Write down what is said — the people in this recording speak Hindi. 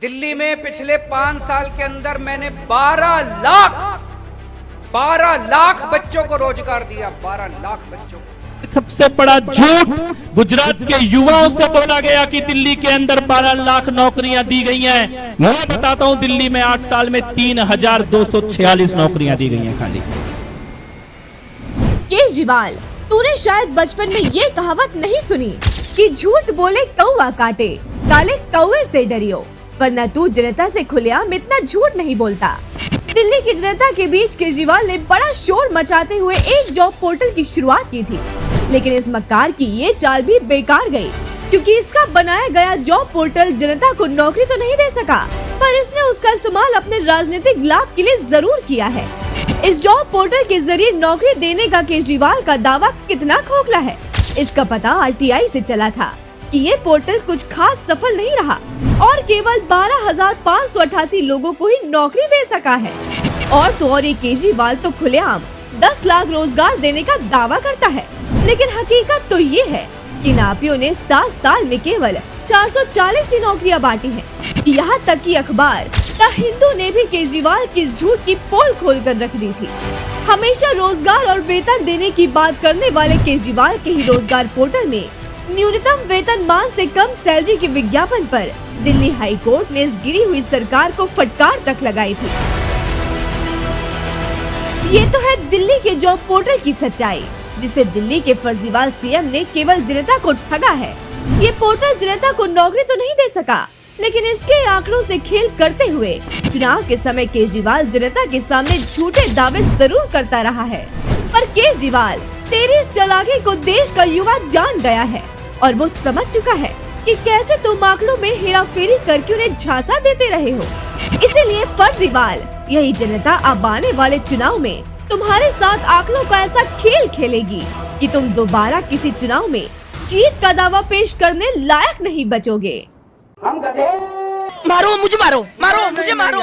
दिल्ली में पिछले 5 साल के अंदर मैंने 12 लाख बच्चों को रोजगार दिया। 12 लाख बच्चों को। सबसे बड़ा झूठ गुजरात के युवाओं से बोला गया कि दिल्ली के अंदर 12 लाख नौकरियां दी गई हैं। मैं बताता हूं, दिल्ली में 8 साल में 3246 नौकरियां दी गई हैं खाली। केजरीवाल, तूने शायद बचपन में ये कहावत नहीं सुनी कि झूठ बोले कौवा काटे, काले कौवे से डरियो, वरना तू जनता से खुलेआम इतना झूठ नहीं बोलता। दिल्ली की जनता के बीच केजरीवाल ने बड़ा शोर मचाते हुए एक जॉब पोर्टल की शुरुआत की थी, लेकिन इस मक्कार की ये चाल भी बेकार गई, क्योंकि इसका बनाया गया जॉब पोर्टल जनता को नौकरी तो नहीं दे सका, पर इसने उसका इस्तेमाल अपने राजनीतिक लाभ के लिए जरूर किया है। इस जॉब पोर्टल के जरिए नौकरी देने का केजरीवाल का दावा कितना खोखला है, इसका पता आरटीआई से चला था कि ये पोर्टल कुछ खास सफल नहीं रहा और केवल 12,588 लोगों को ही नौकरी दे सका है। और तो और ये केजरीवाल तो खुलेआम 10 लाख रोजगार देने का दावा करता है, लेकिन हकीकत तो ये है कि नापियों ने 7 साल में केवल 440 ही नौकरियां बांटी हैं। यहाँ तक कि अखबार द हिंदू ने भी केजरीवाल की झूठ की पोल खोल कर रख दी थी। हमेशा रोजगार और वेतन देने की बात करने वाले केजरीवाल के ही रोजगार पोर्टल में न्यूनतम वेतन मान से कम सैलरी के विज्ञापन पर दिल्ली हाई कोर्ट ने इस गिरी हुई सरकार को फटकार तक लगाई थी। ये तो है दिल्ली के जॉब पोर्टल की सच्चाई, जिसे दिल्ली के फर्जीवाल सीएम ने केवल जनता को ठगा है। ये पोर्टल जनता को नौकरी तो नहीं दे सका, लेकिन इसके आंकड़ों से खेल करते हुए चुनाव के समय केजरीवाल जनता के सामने झूठे दावे जरूर करता रहा है। पर केजरीवाल, तेरी इस चालाकी को देश का युवा जान गया है और वो समझ चुका है कि कैसे तुम आंकड़ों में हेराफेरी करके उन्हें झांसा देते रहे हो। इसीलिए फर्जीवाल, यही जनता अब आने वाले चुनाव में तुम्हारे साथ आंकड़ों का ऐसा खेल खेलेगी कि तुम दोबारा किसी चुनाव में जीत का दावा पेश करने लायक नहीं बचोगे। मारो मुझे, मारो मुझे, मारो।